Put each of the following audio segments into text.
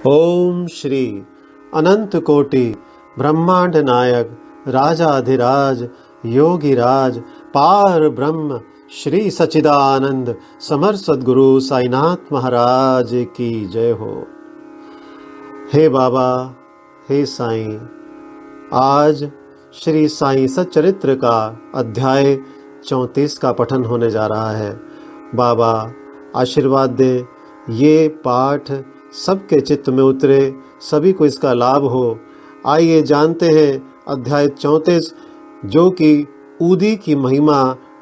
ओम श्री अनंत कोटि ब्रह्मांड नायक राजाधिराज योगिराज पार ब्रह्म श्री सच्चिदानंद समर सद्गुरु साईनाथ महाराज की जय हो। हे बाबा, हे साईं, आज श्री साईं सच्चरित्र का अध्याय 34 का पठन होने जा रहा है। बाबा आशीर्वाद दे, ये पाठ सबके चित्त में उतरे, सभी को इसका लाभ हो। आइए जानते हैं अध्याय 34, जो कि ऊदी की महिमा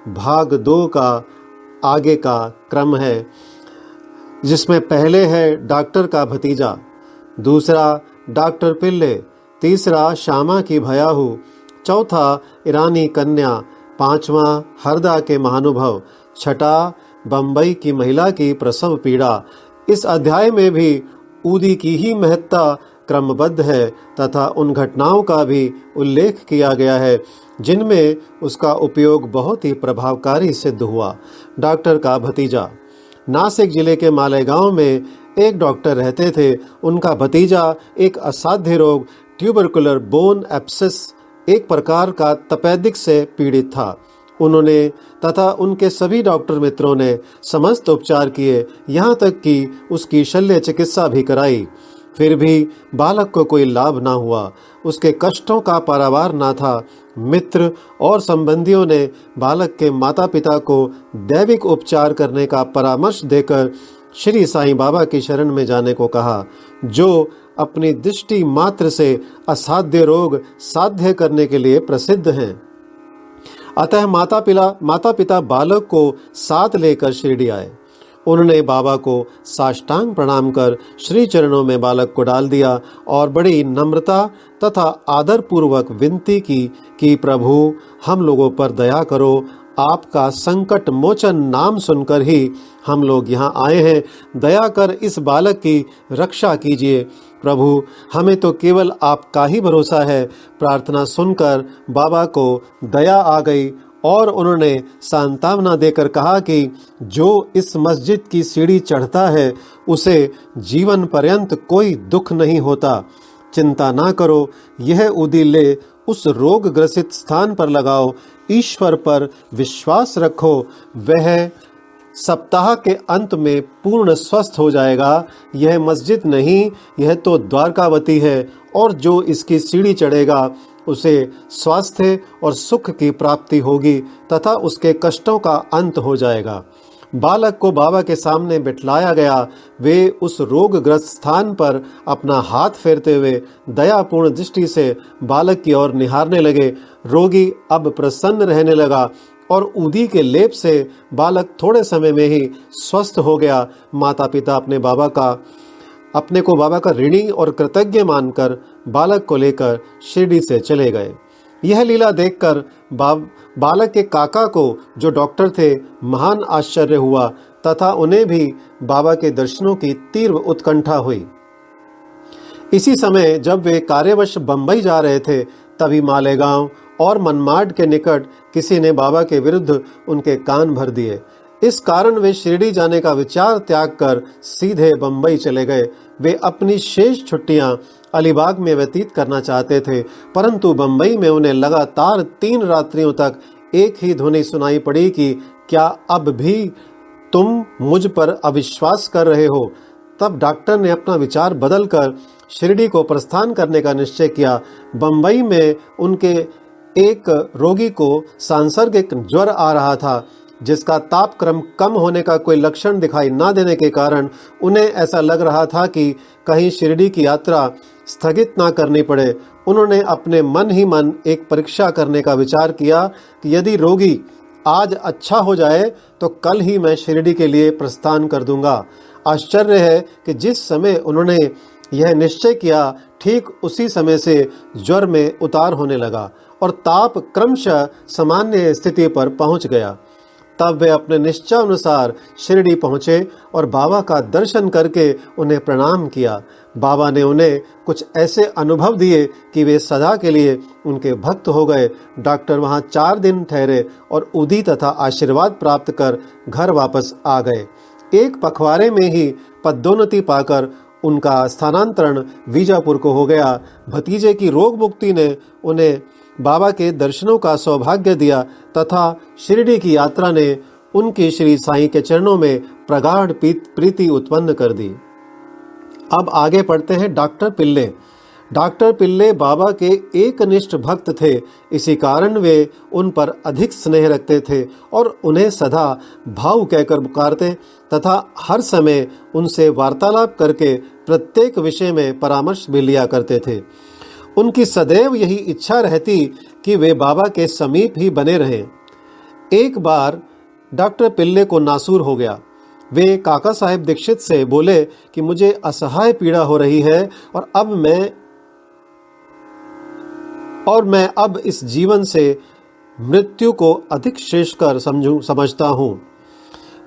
भाग 2 का आगे का क्रम है, जिसमें पहले है डॉक्टर का भतीजा, दूसरा डॉक्टर पिल्ले, तीसरा श्यामा की भयाहू, चौथा ईरानी कन्या, पांचवा हरदा के महानुभव, छठा बंबई की महिला की प्रसव पीड़ा। इस अध्याय में भी ऊदी की ही महत्ता क्रमबद्ध है तथा उन घटनाओं का भी उल्लेख किया गया है जिनमें उसका उपयोग बहुत ही प्रभावकारी सिद्ध हुआ। डॉक्टर का भतीजा। नासिक जिले के मालेगांव में एक डॉक्टर रहते थे। उनका भतीजा एक असाध्य रोग ट्यूबरकुलर बोन एब्सेस, एक प्रकार का तपेदिक से पीड़ित था। उन्होंने तथा उनके सभी डॉक्टर मित्रों ने समस्त उपचार किए, यहाँ तक कि उसकी शल्य चिकित्सा भी कराई, फिर भी बालक को कोई लाभ ना हुआ। उसके कष्टों का पारावार ना था। मित्र और संबंधियों ने बालक के माता पिता को दैविक उपचार करने का परामर्श देकर श्री साईं बाबा की शरण में जाने को कहा, जो अपनी दृष्टि मात्र से असाध्य रोग साध्य करने के लिए प्रसिद्ध हैं। अतः माता पिता बालक को साथ लेकर शिरडी आए। उन्होंने बाबा को साष्टांग प्रणाम कर श्री चरणों में बालक को डाल दिया और बड़ी नम्रता तथा आदर पूर्वक विनती की कि प्रभु, हम लोगों पर दया करो। आपका संकट मोचन नाम सुनकर ही हम लोग यहाँ आए हैं। दया कर इस बालक की रक्षा कीजिए। प्रभु, हमें तो केवल आपका ही भरोसा है। प्रार्थना सुनकर बाबा को दया आ गई और उन्होंने सांत्वना देकर कहा कि जो इस मस्जिद की सीढ़ी चढ़ता है उसे जीवन पर्यंत कोई दुख नहीं होता। चिंता ना करो, यह उदीले उस रोग ग्रसित स्थान पर लगाओ। ईश्वर पर विश्वास रखो, वह सप्ताह के अंत में पूर्ण स्वस्थ हो जाएगा। यह मस्जिद नहीं, यह तो द्वारकावती है, और जो इसकी सीढ़ी चढ़ेगा उसे स्वास्थ्य और सुख की प्राप्ति होगी तथा उसके कष्टों का अंत हो जाएगा। बालक को बाबा के सामने बिठलाया गया। वे उस रोगग्रस्त स्थान पर अपना हाथ फेरते हुए दयापूर्ण दृष्टि से बालक की ओर निहारने लगे। रोगी अब प्रसन्न रहने लगा और ऊदी के लेप से बालक थोड़े समय में ही स्वस्थ हो गया। माता पिता अपने को बाबा का ऋणी और कृतज्ञ मानकर बालक को लेकर शिरडी से चले गए। यह लीला देखकर बालक के काका को, जो डॉक्टर थे, महान आश्चर्य हुआ तथा उन्हें भी बाबा के दर्शनों की तीव्र उत्कंठा हुई। इसी समय जब वे कार्यवश बंबई जा रहे थे, तभी मालेगांव और मनमाड के निकट किसी ने बाबा के विरुद्ध उनके कान भर दिए। इस कारण वे शिरडी जाने का विचार त्याग कर सीधे बंबई चले गए। वे अपनी शेष छुट्टियां अलीबाग में व्यतीत करना चाहते थे, परंतु बंबई में उन्हें लगातार 3 रात्रियों तक एक ही ध्वनि सुनाई पड़ी कि क्या अब भी तुम मुझ पर अविश्वास कर रहे हो। तब डॉक्टर ने अपना विचार बदलकर शिरडी को प्रस्थान करने का निश्चय किया। बंबई में उनके एक रोगी को सांसर्गिक ज्वर आ रहा था, जिसका तापक्रम कम होने का कोई लक्षण दिखाई न देने के कारण उन्हें ऐसा लग रहा था कि कहीं शिरडी की यात्रा स्थगित ना करनी पड़े। उन्होंने अपने मन ही मन एक परीक्षा करने का विचार किया कि यदि रोगी आज अच्छा हो जाए तो कल ही मैं शिरडी के लिए प्रस्थान कर दूंगा। आश्चर्य है कि जिस समय उन्होंने यह निश्चय किया, ठीक उसी समय से ज्वर में उतार होने लगा और ताप क्रमशः सामान्य स्थिति पर पहुंच गया। तब वे अपने निश्चय अनुसार शिरडी पहुंचे और बाबा का दर्शन करके उन्हें प्रणाम किया। बाबा ने उन्हें कुछ ऐसे अनुभव दिए कि वे सदा के लिए उनके भक्त हो गए। डॉक्टर वहां 4 दिन ठहरे और उदी तथा आशीर्वाद प्राप्त कर घर वापस आ गए। एक पखवाड़े में ही पदोन्नति पाकर उनका स्थानांतरण बीजापुर को हो गया। भतीजे की रोग मुक्ति ने उन्हें बाबा के दर्शनों का सौभाग्य दिया तथा शिरडी की यात्रा ने उनकी श्री साईं के चरणों में प्रगाढ़ प्रीति उत्पन्न कर दी। अब आगे पढ़ते हैं डॉक्टर पिल्ले। डॉक्टर पिल्ले बाबा के एकनिष्ठ भक्त थे, इसी कारण वे उन पर अधिक स्नेह रखते थे और उन्हें सदा भाऊ कहकर पुकारते तथा हर समय उनसे वार्तालाप करके प्रत्येक विषय में परामर्श भी लिया करते थे। उनकी सदैव यही इच्छा रहती कि वे बाबा के समीप ही बने रहें। एक बार डॉक्टर पिल्ले को नासूर हो गया। वे काका साहेब दीक्षित से बोले कि मुझे असहाय पीड़ा हो रही है और मैं अब इस जीवन से मृत्यु को अधिक श्रेष्ठकर समझता हूँ।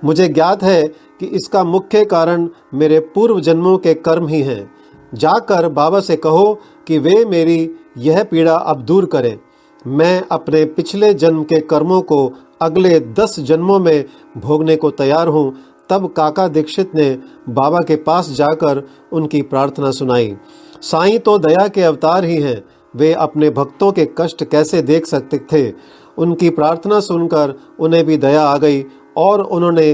मुझे ज्ञात है कि इसका मुख्य कारण मेरे पूर्व जन्मों के कर्म ही हैं। जाकर बाबा से कहो कि वे मेरी यह पीड़ा अब दूर करें। मैं अपने पिछले जन्म के कर्मों को अगले 10 जन्मों में भोगने को तैयार हूँ। तब काका दीक्षित ने बाबा के पास जाकर उनकी प्रार्थना सुनाई। साईं तो दया के अवतार ही हैं, वे अपने भक्तों के कष्ट कैसे देख सकते थे। उनकी प्रार्थना सुनकर उन्हें भी दया आ गई और उन्होंने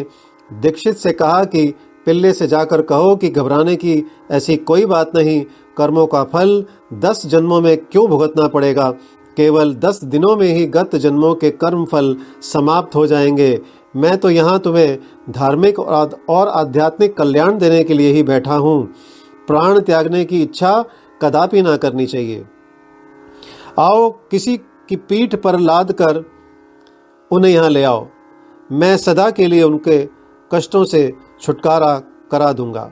दीक्षित से कहा कि पिल्ले से जाकर कहो कि घबराने की ऐसी कोई बात नहीं। कर्मों का फल 10 जन्मों में क्यों भुगतना पड़ेगा, केवल 10 दिनों में ही गत जन्मों के कर्म फल समाप्त हो जाएंगे। मैं तो यहाँ तुम्हें धार्मिक और आध्यात्मिक कल्याण देने के लिए ही बैठा हूँ। प्राण त्यागने की इच्छा कदापि ना करनी चाहिए। आओ किसी की पीठ पर लाद कर उन्हें यहाँ ले आओ। मैं सदा के लिए उनके कष्टों से छुटकारा करा दूंगा।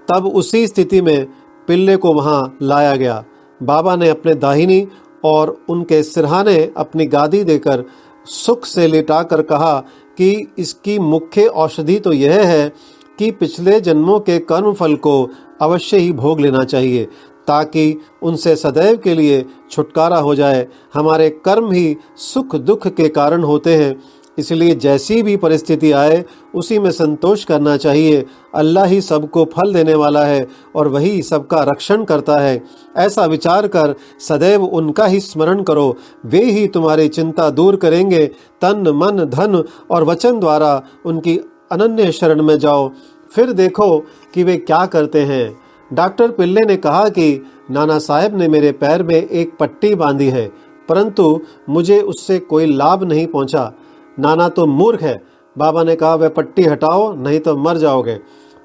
तब उसी स्थिति में पिल्ले को वहाँ लाया गया। बाबा ने अपने दाहिनी और उनके सिरहाने अपनी गादी देकर सुख से लिटाकर कहा कि इसकी मुख्य औषधि तो यह है कि पिछले जन्मों के कर्म फल को अवश्य ही भोग लेना चाहिए ताकि उनसे सदैव के लिए छुटकारा हो जाए। हमारे कर्म ही सुख दुख के कारण होते हैं, इसलिए जैसी भी परिस्थिति आए उसी में संतोष करना चाहिए। अल्लाह ही सबको फल देने वाला है और वही सबका रक्षण करता है। ऐसा विचार कर सदैव उनका ही स्मरण करो, वे ही तुम्हारी चिंता दूर करेंगे। तन मन धन और वचन द्वारा उनकी अनन्य शरण में जाओ, फिर देखो कि वे क्या करते हैं। डॉक्टर पिल्ले ने कहा कि नाना साहब ने मेरे पैर में एक पट्टी बांधी है, परंतु मुझे उससे कोई लाभ नहीं पहुंचा। नाना तो मूर्ख है। बाबा ने कहा, वह पट्टी हटाओ नहीं तो मर जाओगे।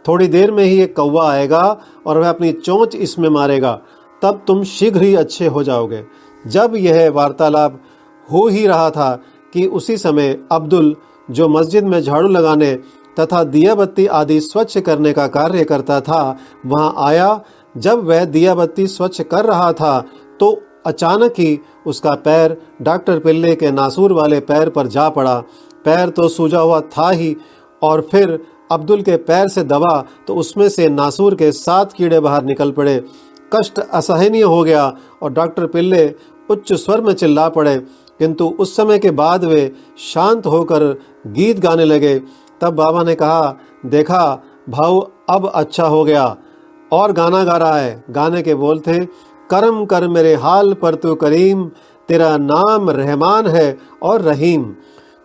थोड़ी देर में ही एक कौवा आएगा और वह अपनी चोंच इसमें मारेगा, तब तुम शीघ्र ही अच्छे हो जाओगे। जब यह वार्तालाप हो ही रहा था कि उसी समय अब्दुल, जो मस्जिद में झाड़ू लगाने तथा दिया बत्ती आदि स्वच्छ करने का कार्य करता था, वहां आया। जब वह दिया बत्ती स्वच्छ कर रहा था तो अचानक ही उसका पैर डॉक्टर पिल्ले के नासूर वाले पैर पर जा पड़ा। पैर तो सूजा हुआ था ही, और फिर अब्दुल के पैर से दबा तो उसमें से नासूर के 7 कीड़े बाहर निकल पड़े। कष्ट असहनीय हो गया और डॉक्टर पिल्ले उच्च स्वर में चिल्ला पड़े, किंतु उस समय के बाद वे शांत होकर गीत गाने लगे। तब बाबा ने कहा, देखा भाऊ, अब अच्छा हो गया। और गाना गा रहा है। गाने के बोल थे, करम कर मेरे हाल पर तू करीम, तेरा नाम रहमान है और रहीम।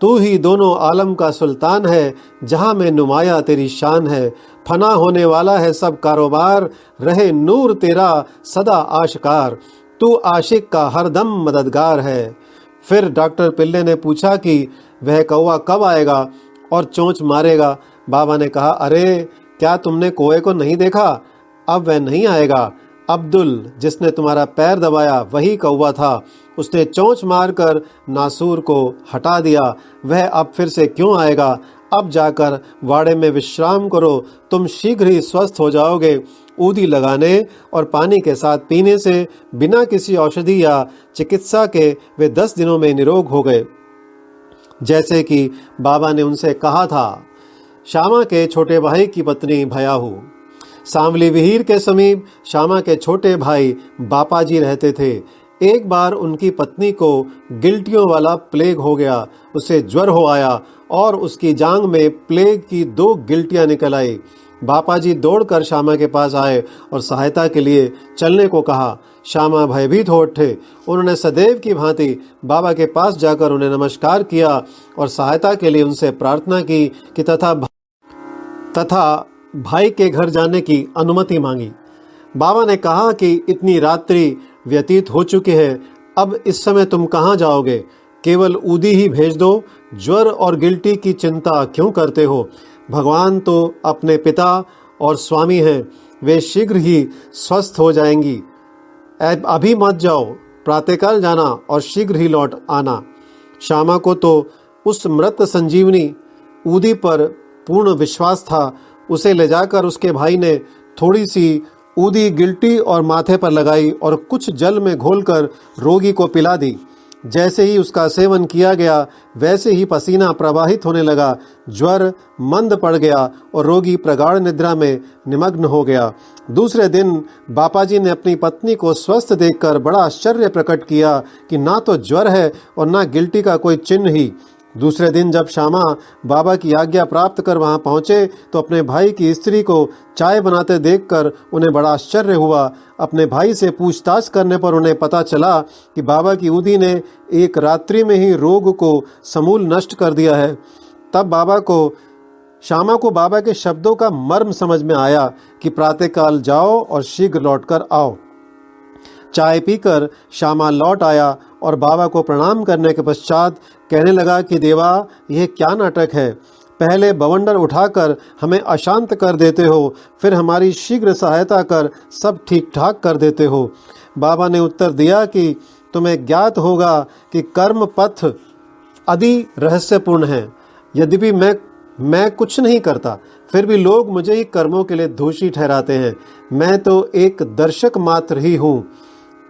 तू ही दोनों आलम का सुल्तान है, जहां में नुमाया तेरी शान है। फना होने वाला है सब कारोबार, रहे नूर तेरा सदा आशिकार। तू आशिक का हरदम मददगार है। फिर डॉक्टर पिल्ले ने पूछा कि वह कौवा कब आएगा और चोंच मारेगा। बाबा ने कहा, अरे क्या तुमने कौवे को नहीं देखा? अब वह नहीं आएगा। अब्दुल, जिसने तुम्हारा पैर दबाया, वही कौवा था। उसने चोंच मारकर नासूर को हटा दिया। वह अब फिर से क्यों आएगा? अब जाकर वाड़े में विश्राम करो, तुम शीघ्र ही स्वस्थ हो जाओगे। ऊदी लगाने और पानी के साथ पीने से बिना किसी औषधि या चिकित्सा के वे 10 दिनों में निरोग हो गए, जैसे कि बाबा ने उनसे कहा था। श्यामा के छोटे भाई की पत्नी भयाहू। सांवली विहीर के समीप श्यामा के छोटे भाई बापाजी रहते थे। एक बार उनकी पत्नी को गिल्टियों वाला प्लेग हो गया। उसे ज्वर हो आया और उसकी जांग में प्लेग की 2 गिल्टियां निकल आई। बापा जी दौड़कर श्यामा के पास आए और सहायता के लिए चलने को कहा। श्यामा भयभीत हो उठे। उन्होंने सदैव की भांति बाबा के पास जाकर उन्हें नमस्कार किया और सहायता के लिए उनसे प्रार्थना की कि तथा भाई के घर जाने की अनुमति मांगी। बाबा ने कहा कि इतनी रात्रि व्यतीत हो चुकी है, अब इस समय तुम कहाँ जाओगे? केवल ऊदी ही भेज दो। ज्वर और गिल्टी की चिंता क्यों करते हो? भगवान तो अपने पिता और स्वामी हैं, वे शीघ्र ही स्वस्थ हो जाएंगी। अभी मत जाओ, प्रातःकाल जाना और शीघ्र ही लौट आना। श्यामा को तो उस मृत संजीवनी ऊदी पर पूर्ण विश्वास था। उसे ले जाकर उसके भाई ने थोड़ी सी ऊदी गिल्टी और माथे पर लगाई और कुछ जल में घोलकर रोगी को पिला दी। जैसे ही उसका सेवन किया गया वैसे ही पसीना प्रवाहित होने लगा, ज्वर मंद पड़ गया और रोगी प्रगाढ़ निद्रा में निमग्न हो गया। दूसरे दिन बापाजी ने अपनी पत्नी को स्वस्थ देखकर बड़ा आश्चर्य प्रकट किया कि ना तो ज्वर है और ना गिल्टी का कोई चिन्ह ही। दूसरे दिन जब श्यामा बाबा की आज्ञा प्राप्त कर वहां पहुंचे तो अपने भाई की स्त्री को चाय बनाते देखकर उन्हें बड़ा आश्चर्य हुआ। अपने भाई से पूछताछ करने पर उन्हें पता चला कि बाबा की ऊदी ने एक रात्रि में ही रोग को समूल नष्ट कर दिया है। तब श्यामा को बाबा के शब्दों का मर्म समझ में आया कि प्रातःकाल जाओ और शीघ्र लौटकर आओ। चाय पीकर श्यामा लौट आया और बाबा को प्रणाम करने के पश्चात कहने लगा कि देवा, यह क्या नाटक है? पहले बवंडर उठाकर हमें अशांत कर देते हो, फिर हमारी शीघ्र सहायता कर सब ठीक ठाक कर देते हो। बाबा ने उत्तर दिया कि तुम्हें ज्ञात होगा कि कर्म पथ अति रहस्यपूर्ण है। यद्यपि मैं कुछ नहीं करता, फिर भी लोग मुझे ही कर्मों के लिए दोषी ठहराते हैं। मैं तो एक दर्शक मात्र ही हूँ।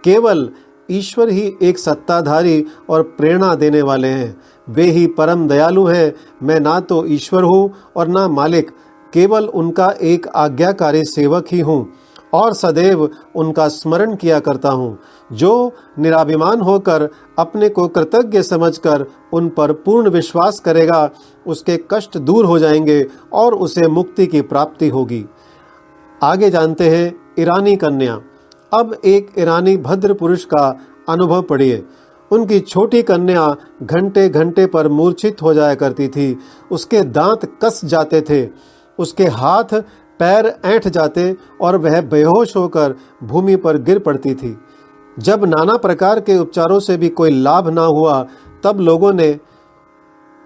केवल ईश्वर ही एक सत्ताधारी और प्रेरणा देने वाले हैं। वे ही परम दयालु हैं। मैं ना तो ईश्वर हूँ और ना मालिक, केवल उनका एक आज्ञाकारी सेवक ही हूँ और सदैव उनका स्मरण किया करता हूँ। जो निराभिमान होकर अपने को कृतज्ञ समझकर उन पर पूर्ण विश्वास करेगा, उसके कष्ट दूर हो जाएंगे और उसे मुक्ति की प्राप्ति होगी। आगे जानते हैं ईरानी कन्या। अब एक ईरानी भद्र पुरुष का अनुभव पढ़िए। उनकी छोटी कन्या घंटे घंटे पर मूर्छित हो जाया करती थी। उसके दांत कस जाते थे, उसके हाथ पैर ऐंठ जाते और वह बेहोश होकर भूमि पर गिर पड़ती थी। जब नाना प्रकार के उपचारों से भी कोई लाभ ना हुआ, तब लोगों ने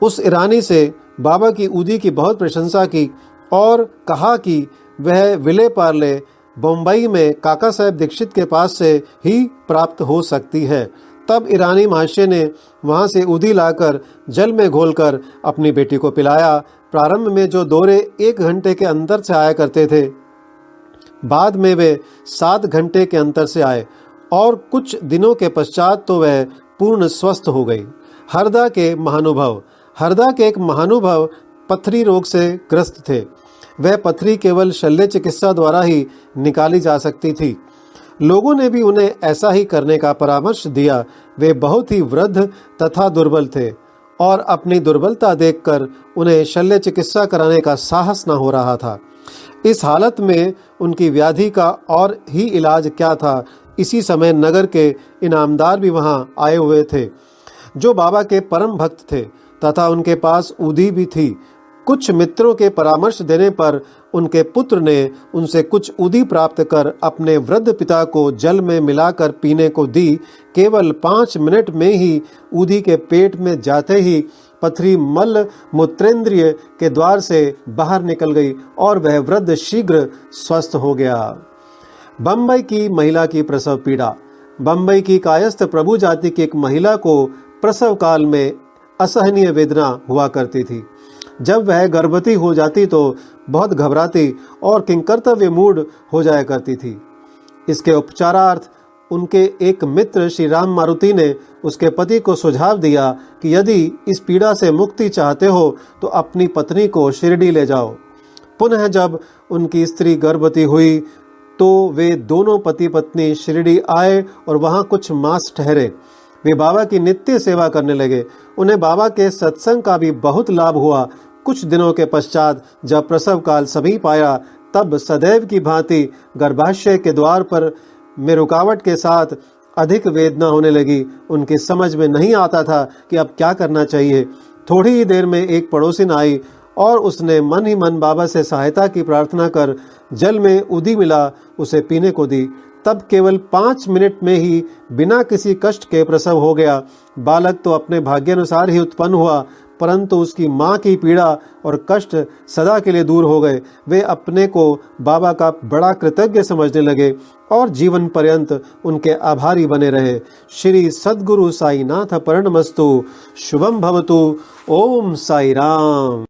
उस ईरानी से बाबा की ऊदी की बहुत प्रशंसा की और कहा कि वह विले पार्ले बम्बई में काका साहब दीक्षित के पास से ही प्राप्त हो सकती है। तब ईरानी महाशय ने वहां से ऊदी लाकर जल में घोलकर अपनी बेटी को पिलाया। प्रारंभ में जो दौरे 1 घंटे के अंतर से आया करते थे, बाद में वे 7 घंटे के अंतर से आए और कुछ दिनों के पश्चात तो वह पूर्ण स्वस्थ हो गई। हरदा के एक महानुभव पथरी रोग से ग्रस्त थे। वह पथरी केवल शल्य चिकित्सा द्वारा ही निकाली जा सकती थी। लोगों ने भी उन्हें ऐसा ही करने का परामर्श दिया। वे बहुत ही वृद्ध तथा दुर्बल थे और अपनी दुर्बलता देखकर उन्हें शल्य चिकित्सा कराने का साहस न हो रहा था। इस हालत में उनकी व्याधि का और ही इलाज क्या था। इसी समय नगर के इनामदार भी वहां आए हुए थे, जो बाबा के परम भक्त थे तथा उनके पास ऊदी भी थी। कुछ मित्रों के परामर्श देने पर उनके पुत्र ने उनसे कुछ ऊदी प्राप्त कर अपने वृद्ध पिता को जल में मिलाकर पीने को दी। केवल 5 मिनट में ही ऊदी के पेट में जाते ही पथरी मल मूत्रेंद्रिय के द्वार से बाहर निकल गई और वह वृद्ध शीघ्र स्वस्थ हो गया। बम्बई की महिला की प्रसव पीड़ा। बम्बई की कायस्थ प्रभु जाति की एक महिला को प्रसव काल में असहनीय वेदना हुआ करती थी। जब वह गर्भवती हो जाती तो बहुत घबराती और किंकर्तव्य मूड हो जाया करती थी। इसके उपचारार्थ उनके एक मित्र श्री राम मारुति ने उसके पति को सुझाव दिया कि यदि इस पीड़ा से मुक्ति चाहते हो तो अपनी पत्नी को शिरडी ले जाओ। पुनः जब उनकी स्त्री गर्भवती हुई तो वे दोनों पति पत्नी शिरडी आए और वहां कुछ मास ठहरे। वे बाबा की नित्य सेवा करने लगे। उन्हें बाबा के सत्संग का भी बहुत लाभ हुआ। कुछ दिनों के पश्चात जब प्रसव काल समीप आया तब सदैव की भांति गर्भाशय के द्वार पर में रुकावट के साथ अधिक वेदना होने लगी। उनकी समझ में नहीं आता था कि अब क्या करना चाहिए। थोड़ी ही देर में एक पड़ोसिन आई और उसने मन ही मन बाबा से सहायता की प्रार्थना कर जल में उदी मिला उसे पीने को दी। तब केवल 5 मिनट में ही बिना किसी कष्ट के प्रसव हो गया। बालक तो अपने भाग्यानुसार ही उत्पन्न हुआ, परंतु उसकी माँ की पीड़ा और कष्ट सदा के लिए दूर हो गए। वे अपने को बाबा का बड़ा कृतज्ञ समझने लगे और जीवन पर्यंत उनके आभारी बने रहे। श्री सद्गुरु साईनाथ प्रणमस्तु। शुभम भवतु। ओम साई राम।